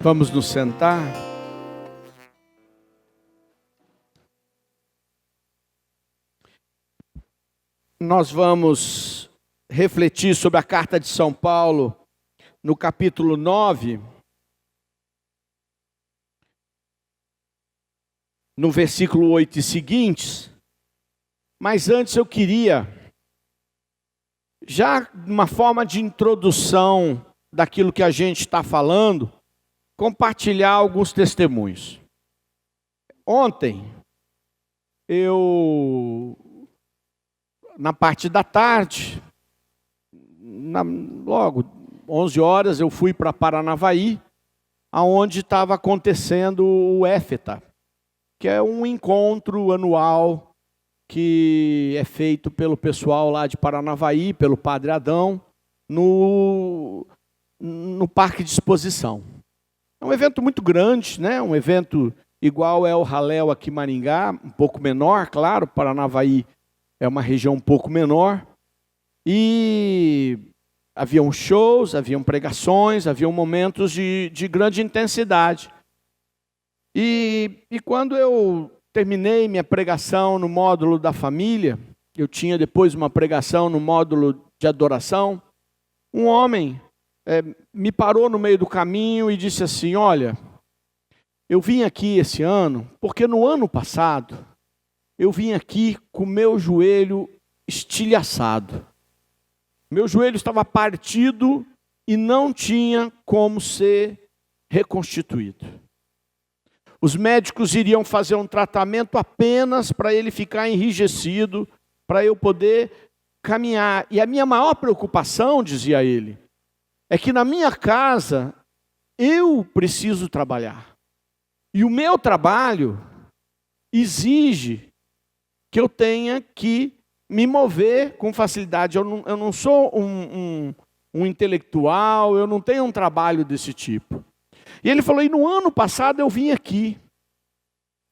Vamos nos sentar. Nós vamos refletir sobre a carta de São Paulo no capítulo 9, no versículo 8 e seguintes. Mas antes eu queria, já uma forma de introdução daquilo que a gente está falando, compartilhar alguns testemunhos. Ontem, na parte da tarde, logo 11 horas, eu fui para Paranavaí, aonde estava acontecendo o EFETA, que é um encontro anual que é feito pelo pessoal lá de Paranavaí, pelo Padre Adão, no Parque de Exposição. É um evento muito grande, né? Um evento igual é o Halel aqui em Maringá, um pouco menor, claro, Paranavaí é uma região um pouco menor. E haviam shows, haviam pregações, haviam momentos de grande intensidade. E quando eu terminei minha pregação no módulo da família, eu tinha depois uma pregação no módulo de adoração, um homem me parou no meio do caminho e disse assim: olha, eu vim aqui esse ano, porque no ano passado, eu vim aqui com meu joelho estilhaçado. Meu joelho estava partido e não tinha como ser reconstituído. Os médicos iriam fazer um tratamento apenas para ele ficar enrijecido, para eu poder caminhar. E a minha maior preocupação, dizia ele, é que na minha casa eu preciso trabalhar. E o meu trabalho exige que eu tenha que me mover com facilidade. Eu não sou um intelectual, eu não tenho um trabalho desse tipo. E ele falou: e no ano passado eu vim aqui,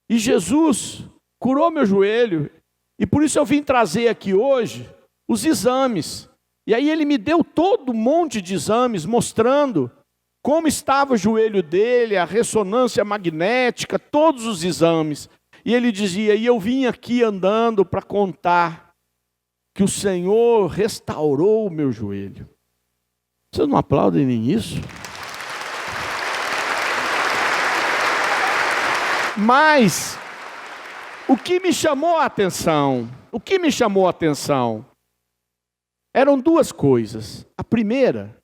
e Jesus curou meu joelho, e por isso eu vim trazer aqui hoje os exames. E aí ele me deu todo um monte de exames, mostrando como estava o joelho dele, a ressonância magnética, todos os exames. E ele dizia: e eu vim aqui andando para contar que o Senhor restaurou o meu joelho. Vocês não aplaudem nem isso? Mas o que me chamou a atenção, eram duas coisas. A primeira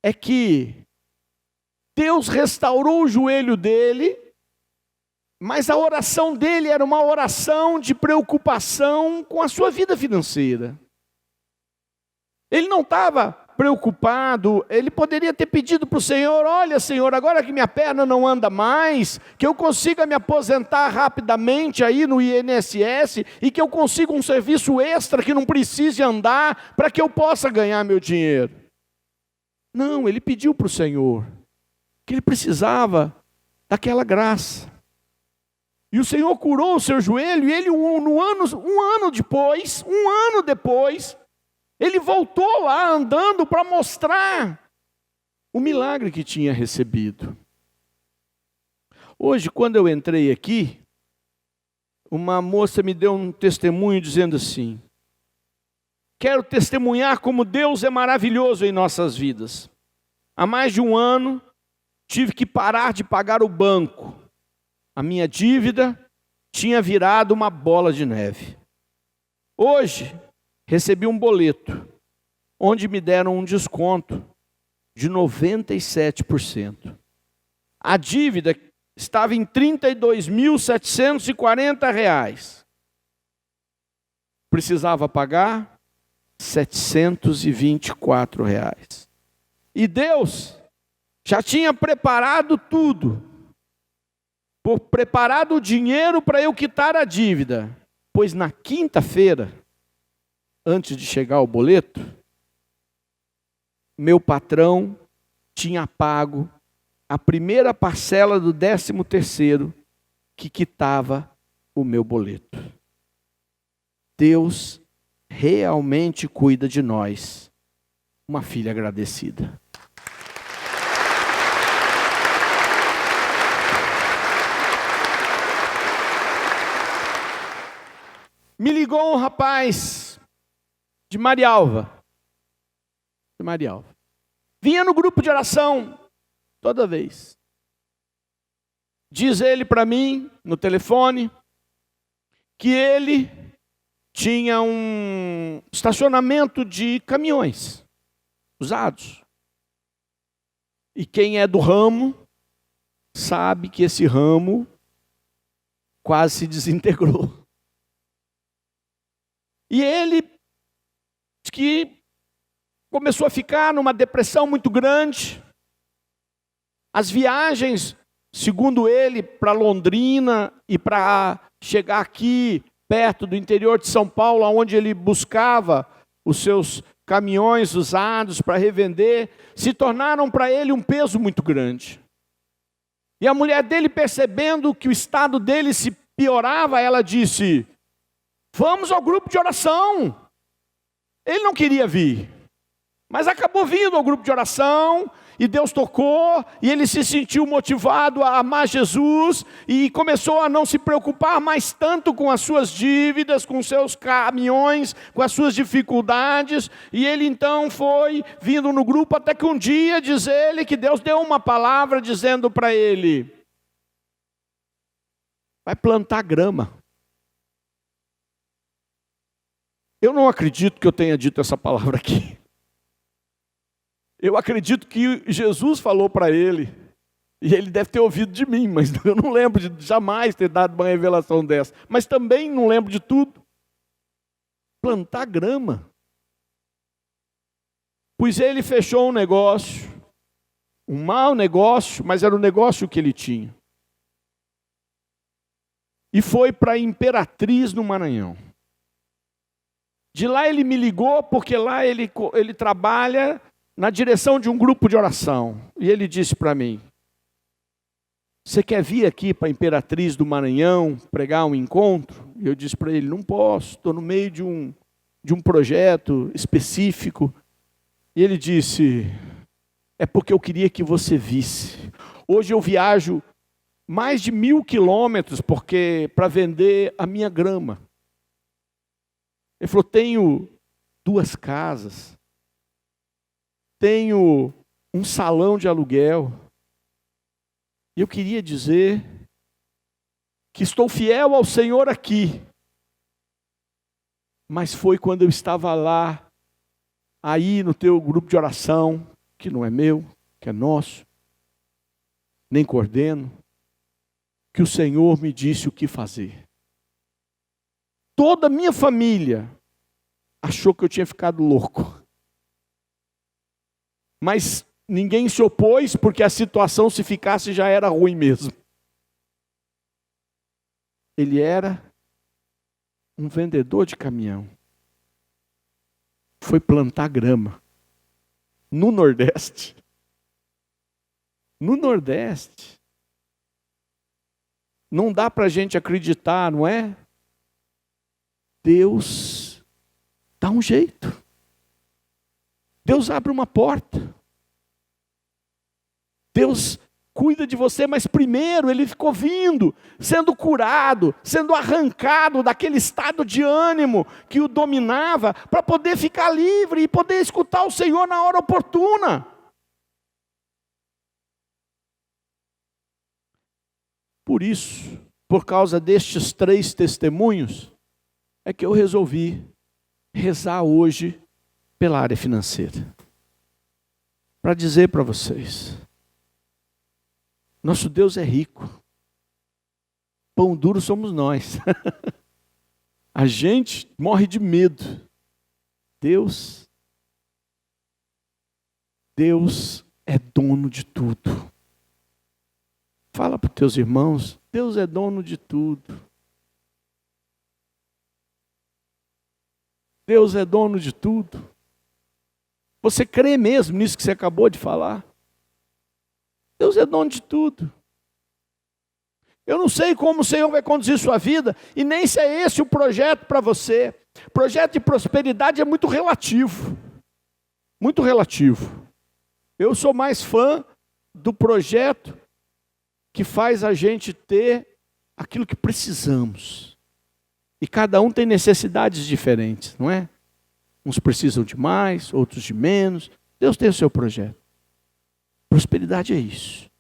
é que Deus restaurou o joelho dele, mas a oração dele era uma oração de preocupação com a sua vida financeira. Ele não estava preocupado, ele poderia ter pedido para o Senhor: olha, Senhor, agora que minha perna não anda mais, que eu consiga me aposentar rapidamente aí no INSS e que eu consiga um serviço extra que não precise andar para que eu possa ganhar meu dinheiro. Não, ele pediu para o Senhor que ele precisava daquela graça. E o Senhor curou o seu joelho, e ele um ano depois, ele voltou lá andando para mostrar o milagre que tinha recebido. Hoje, quando eu entrei aqui, uma moça me deu um testemunho dizendo assim: quero testemunhar como Deus é maravilhoso em nossas vidas. Há mais de um ano, tive que parar de pagar o banco. A minha dívida tinha virado uma bola de neve. Hoje, recebi um boleto, onde me deram um desconto de 97%. A dívida estava em R$ 32.740. Precisava pagar R$ 724. E Deus já tinha preparado tudo. Preparado o dinheiro para eu quitar a dívida. Pois na quinta-feira, antes de chegar o boleto, meu patrão tinha pago a primeira parcela do 13º que quitava o meu boleto. Deus realmente cuida de nós. Uma filha agradecida. ligou um rapaz de Marialva. Vinha no grupo de oração toda vez. Diz ele para mim, no telefone, que ele tinha um estacionamento de caminhões usados. E quem é do ramo sabe que esse ramo quase se desintegrou. E ele diz que começou a ficar numa depressão muito grande. As viagens, segundo ele, para Londrina e para chegar aqui perto do interior de São Paulo, onde ele buscava os seus caminhões usados para revender, se tornaram para ele um peso muito grande. E a mulher dele, percebendo que o estado dele se piorava, ela disse: vamos ao grupo de oração. Ele não queria vir, mas acabou vindo ao grupo de oração, e Deus tocou, e ele se sentiu motivado a amar Jesus, e começou a não se preocupar mais tanto com as suas dívidas, com seus caminhões, com as suas dificuldades, e ele então foi vindo no grupo, até que um dia, diz ele, que Deus deu uma palavra dizendo para ele: vai plantar grama. Eu não acredito que eu tenha dito essa palavra aqui. Eu acredito que Jesus falou para ele, e ele deve ter ouvido de mim, mas eu não lembro de jamais ter dado uma revelação dessa. Mas também não lembro de tudo. Plantar grama. Pois ele fechou um negócio, um mau negócio, mas era o negócio que ele tinha. E foi para Imperatriz, no Maranhão. De lá ele me ligou, porque lá ele trabalha na direção de um grupo de oração. E ele disse para mim: você quer vir aqui para a Imperatriz do Maranhão pregar um encontro? E eu disse para ele: não posso, estou no meio de um projeto específico. E ele disse: é porque eu queria que você visse. Hoje eu viajo mais de 1.000 quilômetros para vender a minha grama. Ele falou: tenho 2 casas, tenho um salão de aluguel. E eu queria dizer que estou fiel ao Senhor aqui. Mas foi quando eu estava lá, aí no teu grupo de oração, que não é meu, que é nosso, nem coordeno, que o Senhor me disse o que fazer. Toda a minha família achou que eu tinha ficado louco. Mas ninguém se opôs, porque a situação, se ficasse, já era ruim mesmo. Ele era um vendedor de caminhão. Foi plantar grama no Nordeste. No Nordeste. Não dá para a gente acreditar, não é? Deus dá um jeito. Deus abre uma porta. Deus cuida de você, mas primeiro ele ficou vindo, sendo curado, sendo arrancado daquele estado de ânimo que o dominava, para poder ficar livre e poder escutar o Senhor na hora oportuna. Por isso, por causa destes 3 testemunhos, é que eu resolvi rezar hoje pela área financeira. Para dizer para vocês, nosso Deus é rico. Pão duro somos nós. A gente morre de medo. Deus é dono de tudo. Fala para os teus irmãos, Deus é dono de tudo. Deus é dono de tudo. Você crê mesmo nisso que você acabou de falar? Deus é dono de tudo. Eu não sei como o Senhor vai conduzir sua vida, e nem se é esse o projeto para você. Projeto de prosperidade é muito relativo. Muito relativo. Eu sou mais fã do projeto que faz a gente ter aquilo que precisamos. E cada um tem necessidades diferentes, não é? Uns precisam de mais, outros de menos. Deus tem o seu projeto. Prosperidade é isso.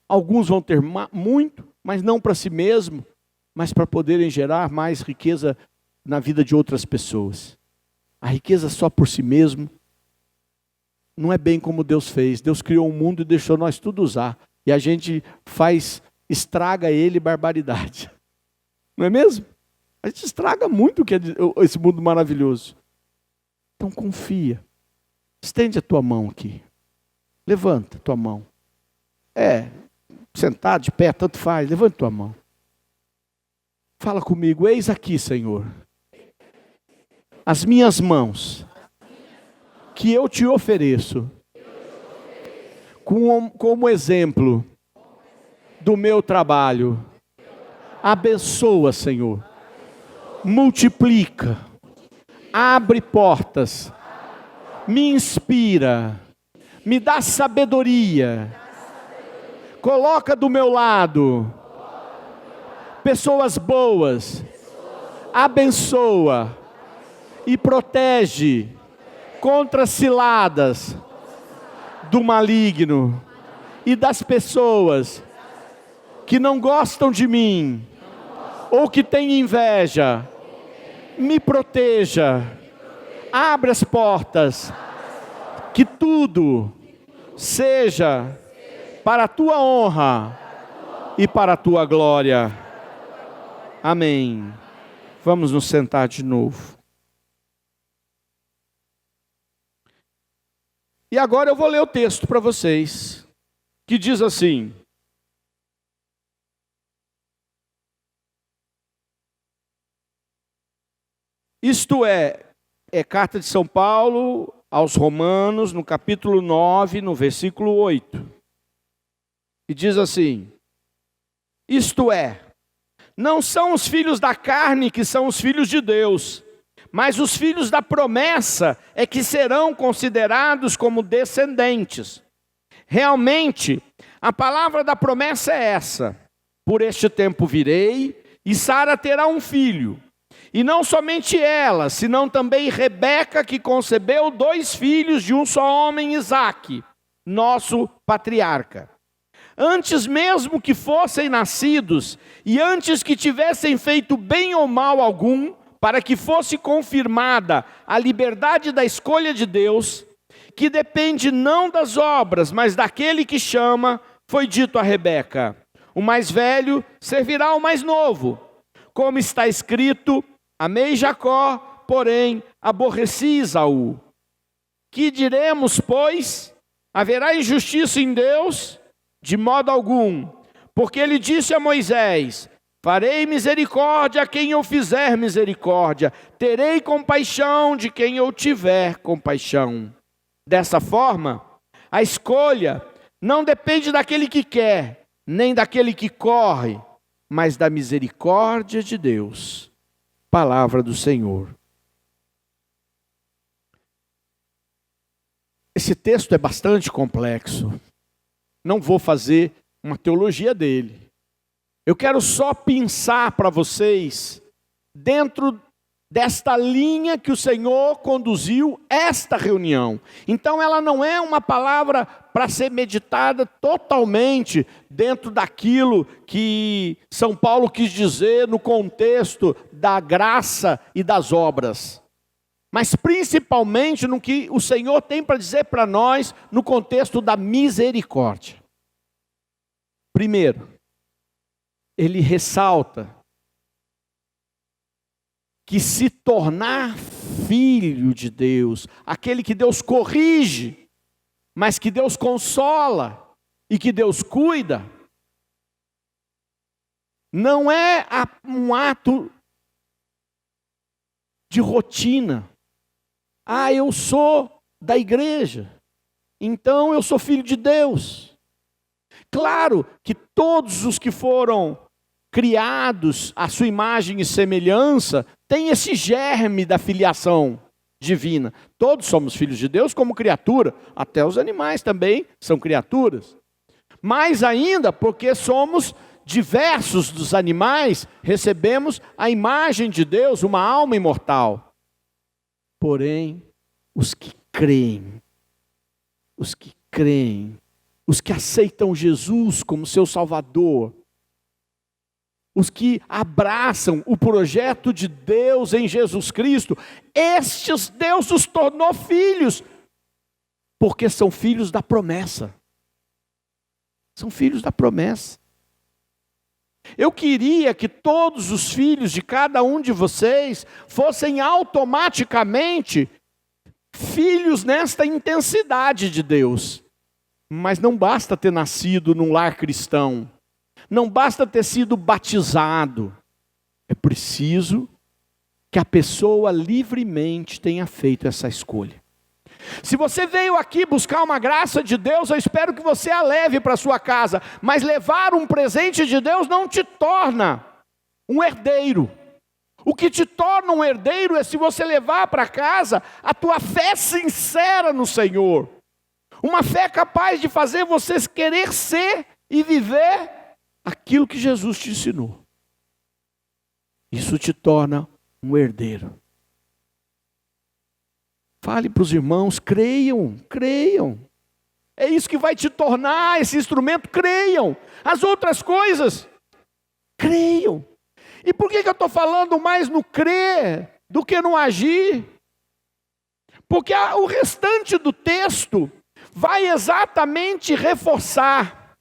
Alguns vão ter muito, mas não para si mesmo, mas para poderem gerar mais riqueza na vida de outras pessoas. A riqueza só por si mesmo não é bem como Deus fez. Deus criou o mundo e deixou nós tudo usar. E a gente estraga ele barbaridade. Não é mesmo? A gente estraga muito esse mundo maravilhoso. Então confia. Estende a tua mão aqui. Levanta a tua mão. Sentado, de pé, tanto faz. Levanta a tua mão. Fala comigo. Eis aqui, Senhor, as minhas mãos, que eu te ofereço, como exemplo do meu trabalho. Abençoa, Senhor. Multiplica. Abre portas. Me inspira. Me dá sabedoria. Coloca do meu lado pessoas boas. Abençoa e protege contra ciladas do maligno e das pessoas que não gostam de mim ou que têm inveja. Me proteja. Abre as portas. Que tudo seja para a tua honra e para a tua glória. Amém. Vamos nos sentar de novo. E agora eu vou ler o texto para vocês, que diz assim: isto é carta de São Paulo aos Romanos, no capítulo 9, no versículo 8. E diz assim: isto é, não são os filhos da carne que são os filhos de Deus, mas os filhos da promessa é que serão considerados como descendentes. Realmente, a palavra da promessa é essa: por este tempo virei, e Sara terá um filho. E não somente ela, senão também Rebeca, que concebeu 2 filhos de um só homem, Isaque, nosso patriarca. Antes mesmo que fossem nascidos, e antes que tivessem feito bem ou mal algum, para que fosse confirmada a liberdade da escolha de Deus, que depende não das obras, mas daquele que chama, foi dito a Rebeca: o mais velho servirá ao mais novo. Como está escrito: amei Jacó, porém aborreci Esaú. Que diremos, pois? Haverá injustiça em Deus? De modo algum, porque ele disse a Moisés: farei misericórdia a quem eu fizer misericórdia, terei compaixão de quem eu tiver compaixão. Dessa forma, a escolha não depende daquele que quer, nem daquele que corre, mas da misericórdia de Deus. Palavra do Senhor. Esse texto é bastante complexo. Não vou fazer uma teologia dele. Eu quero só pensar para vocês, dentro desta linha que o Senhor conduziu esta reunião. Então ela não é uma palavra para ser meditada totalmente dentro daquilo que São Paulo quis dizer no contexto da graça e das obras. Mas principalmente no que o Senhor tem para dizer para nós no contexto da misericórdia. Primeiro, ele ressalta que se tornar filho de Deus, aquele que Deus corrige, mas que Deus consola e que Deus cuida, não é um ato de rotina. Eu sou da igreja, então eu sou filho de Deus. Claro que todos os que foram criados à sua imagem e semelhança têm esse germe da filiação divina. Todos somos filhos de Deus como criatura, até os animais também são criaturas. Mais ainda porque somos diversos dos animais, recebemos a imagem de Deus, uma alma imortal. Porém, os que creem, os que aceitam Jesus como seu Salvador, os que abraçam o projeto de Deus em Jesus Cristo, estes Deus os tornou filhos, porque são filhos da promessa. São filhos da promessa. Eu queria que todos os filhos de cada um de vocês fossem automaticamente filhos nesta intensidade de Deus. Mas não basta ter nascido num lar cristão. Não basta ter sido batizado. É preciso que a pessoa livremente tenha feito essa escolha. Se você veio aqui buscar uma graça de Deus, eu espero que você a leve para sua casa. Mas levar um presente de Deus não te torna um herdeiro. O que te torna um herdeiro é se você levar para casa a tua fé sincera no Senhor. Uma fé capaz de fazer você querer ser e viver aquilo que Jesus te ensinou. Isso te torna um herdeiro. Fale para os irmãos, creiam. É isso que vai te tornar esse instrumento, creiam. As outras coisas, creiam. E por que eu estou falando mais no crer do que no agir? Porque o restante do texto vai exatamente reforçar.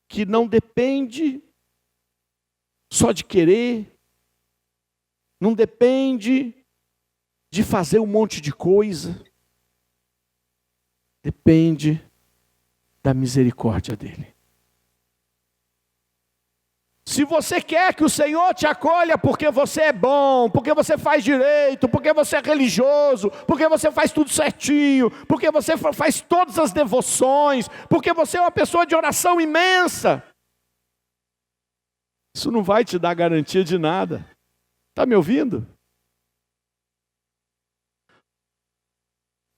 Que não depende só de querer, não depende de fazer um monte de coisa, depende da misericórdia dele. Se você quer que o Senhor te acolha porque você é bom, porque você faz direito, porque você é religioso, porque você faz tudo certinho, porque você faz todas as devoções, porque você é uma pessoa de oração imensa, isso não vai te dar garantia de nada. Está me ouvindo?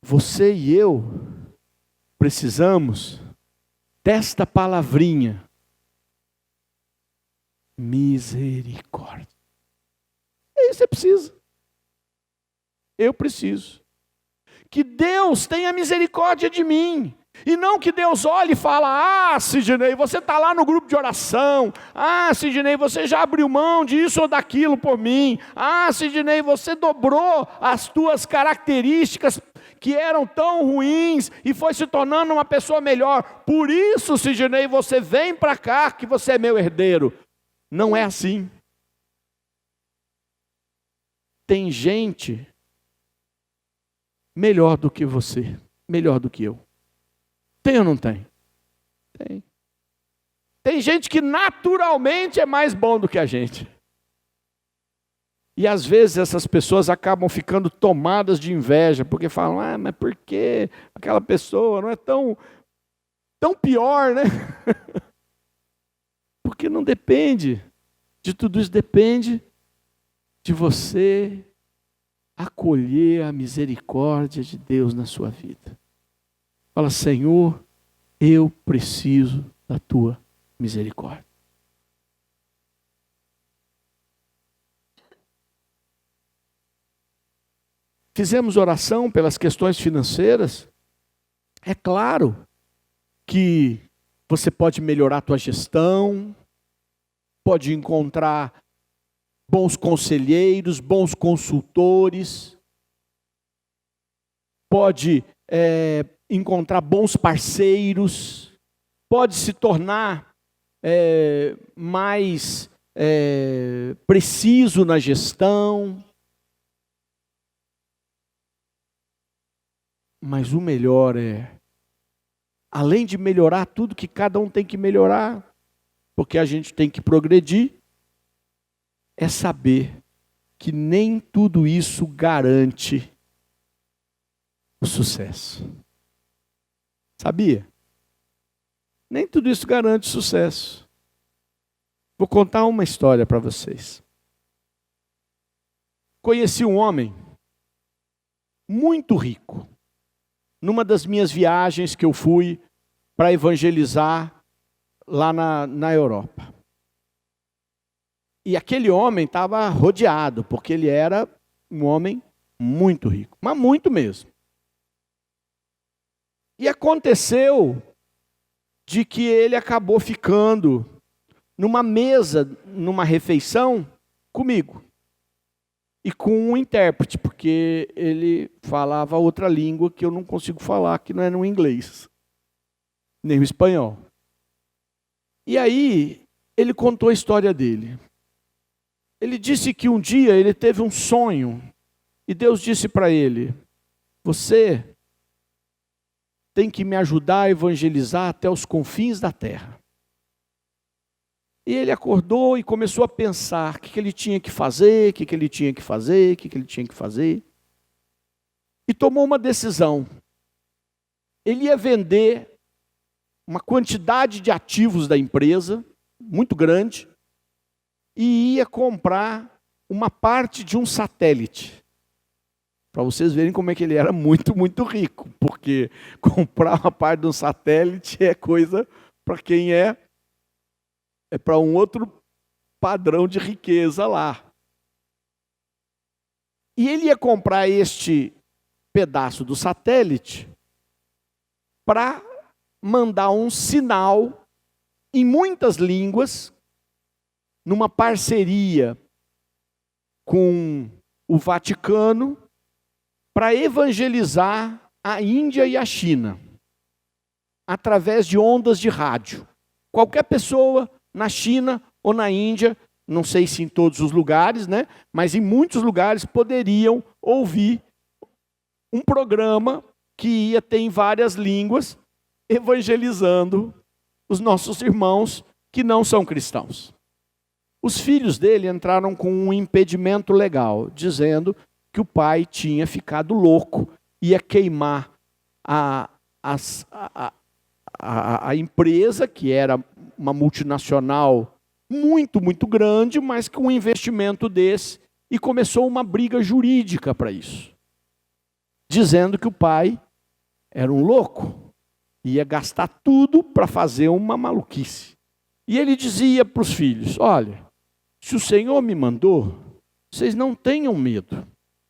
Você e eu precisamos desta palavrinha. Misericórdia. É isso que você precisa. Eu preciso. Que Deus tenha misericórdia de mim. E não que Deus olhe e fala, Sidney, você está lá no grupo de oração. Sidney, você já abriu mão disso ou daquilo por mim. Sidney, você dobrou as tuas características que eram tão ruins e foi se tornando uma pessoa melhor. Por isso, Sidney, você vem para cá que você é meu herdeiro. Não é assim. Tem gente melhor do que você, melhor do que eu. Tem ou não tem? Tem. Tem gente que naturalmente é mais bom do que a gente. E às vezes essas pessoas acabam ficando tomadas de inveja, porque falam, mas por que aquela pessoa não é tão pior, né? Porque não depende de tudo isso, depende de você acolher a misericórdia de Deus na sua vida. Fala, Senhor, eu preciso da tua misericórdia. Fizemos oração pelas questões financeiras. É claro que você pode melhorar a tua gestão, pode encontrar bons conselheiros, bons consultores, pode encontrar bons parceiros, pode se tornar mais preciso na gestão. Mas o melhor além de melhorar tudo que cada um tem que melhorar, porque a gente tem que progredir, é saber que nem tudo isso garante o sucesso. Sabia? Nem tudo isso garante sucesso. Vou contar uma história para vocês. Conheci um homem muito rico. numa das minhas viagens que eu fui para evangelizar lá na Europa. E aquele homem estava rodeado, porque ele era um homem muito rico, mas muito mesmo. E aconteceu de que ele acabou ficando numa mesa, numa refeição, comigo. E com um intérprete, porque ele falava outra língua que eu não consigo falar, que não é no inglês, nem o espanhol. E aí, ele contou a história dele. Ele disse que um dia ele teve um sonho, e Deus disse para ele: você tem que me ajudar a evangelizar até os confins da terra. E ele acordou e começou a pensar o que ele tinha que fazer, o que ele tinha que fazer, o que ele tinha que fazer. E tomou uma decisão. Ele ia vender uma quantidade de ativos da empresa, muito grande, e ia comprar uma parte de um satélite. Para vocês verem como é que ele era muito, muito rico. Porque comprar uma parte de um satélite é coisa para quem é para um outro padrão de riqueza lá. E ele ia comprar este pedaço do satélite para mandar um sinal em muitas línguas, numa parceria com o Vaticano, para evangelizar a Índia e a China, através de ondas de rádio. Qualquer pessoa na China ou na Índia, não sei se em todos os lugares, né? Mas em muitos lugares poderiam ouvir um programa que ia ter em várias línguas, evangelizando os nossos irmãos que não são cristãos. Os filhos dele entraram com um impedimento legal, dizendo que o pai tinha ficado louco, ia queimar a empresa, que era uma multinacional muito, muito grande, mas com um investimento desse, e começou uma briga jurídica para isso, dizendo que o pai era um louco, ia gastar tudo para fazer uma maluquice. E ele dizia para os filhos: olha, se o Senhor me mandou, vocês não tenham medo.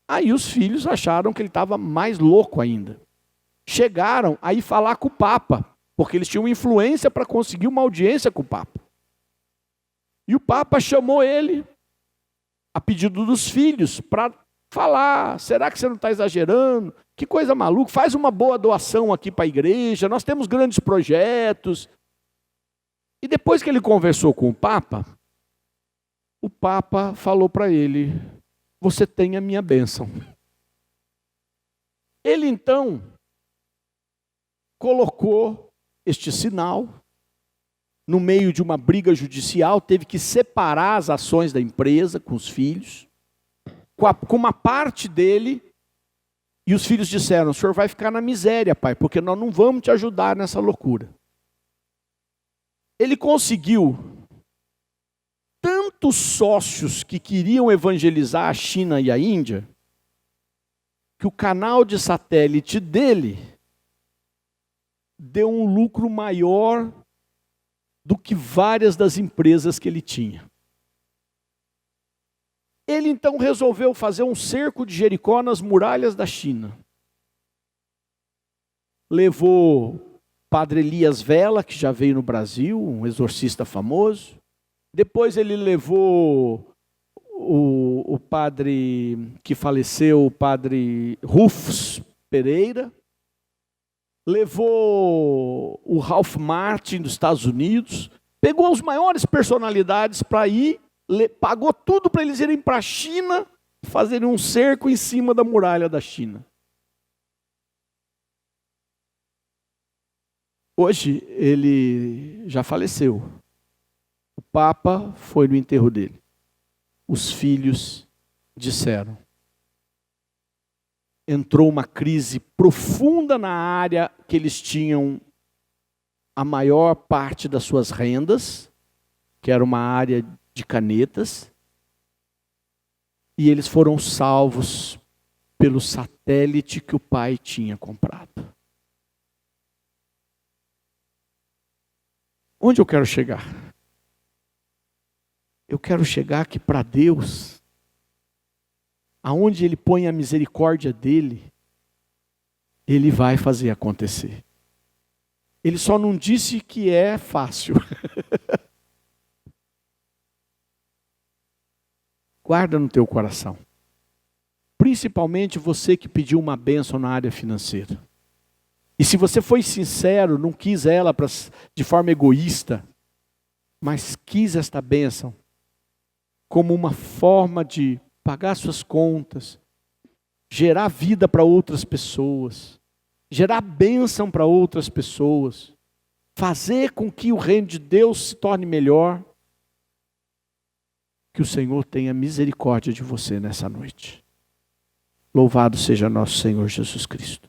Aí os filhos acharam que ele estava mais louco ainda. Chegaram a ir falar com o Papa, porque eles tinham influência para conseguir uma audiência com o Papa. E o Papa chamou ele, a pedido dos filhos, para falar: será que você não está exagerando? Que coisa maluca, faz uma boa doação aqui para a igreja, nós temos grandes projetos. E depois que ele conversou com o Papa falou para ele: você tem a minha bênção. Ele então colocou este sinal no meio de uma briga judicial, teve que separar as ações da empresa com os filhos, com uma parte dele, e os filhos disseram: o senhor vai ficar na miséria, pai, porque nós não vamos te ajudar nessa loucura. Ele conseguiu tantos sócios que queriam evangelizar a China e a Índia, que o canal de satélite dele deu um lucro maior do que várias das empresas que ele tinha. Ele então resolveu fazer um cerco de Jericó nas muralhas da China. Levou Padre Elias Vela, que já veio no Brasil, um exorcista famoso. Depois ele levou o padre que faleceu, o padre Rufus Pereira. Levou o Ralph Martin dos Estados Unidos. Pegou as maiores personalidades para ir, pagou tudo para eles irem para a China, fazerem um cerco em cima da muralha da China. Hoje ele já faleceu. O Papa foi no enterro dele. Os filhos disseram: entrou uma crise profunda na área que eles tinham a maior parte das suas rendas, que era uma área de canetas, e eles foram salvos pelo satélite que o pai tinha comprado. Onde eu quero chegar? Eu quero chegar que para Deus, aonde Ele põe a misericórdia dEle, Ele vai fazer acontecer. Ele só não disse que é fácil. Guarda no teu coração. Principalmente você que pediu uma bênção na área financeira. E se você foi sincero, não quis ela de forma egoísta, mas quis esta bênção como uma forma de pagar suas contas, gerar vida para outras pessoas, gerar bênção para outras pessoas, fazer com que o reino de Deus se torne melhor, que o Senhor tenha misericórdia de você nessa noite. Louvado seja nosso Senhor Jesus Cristo.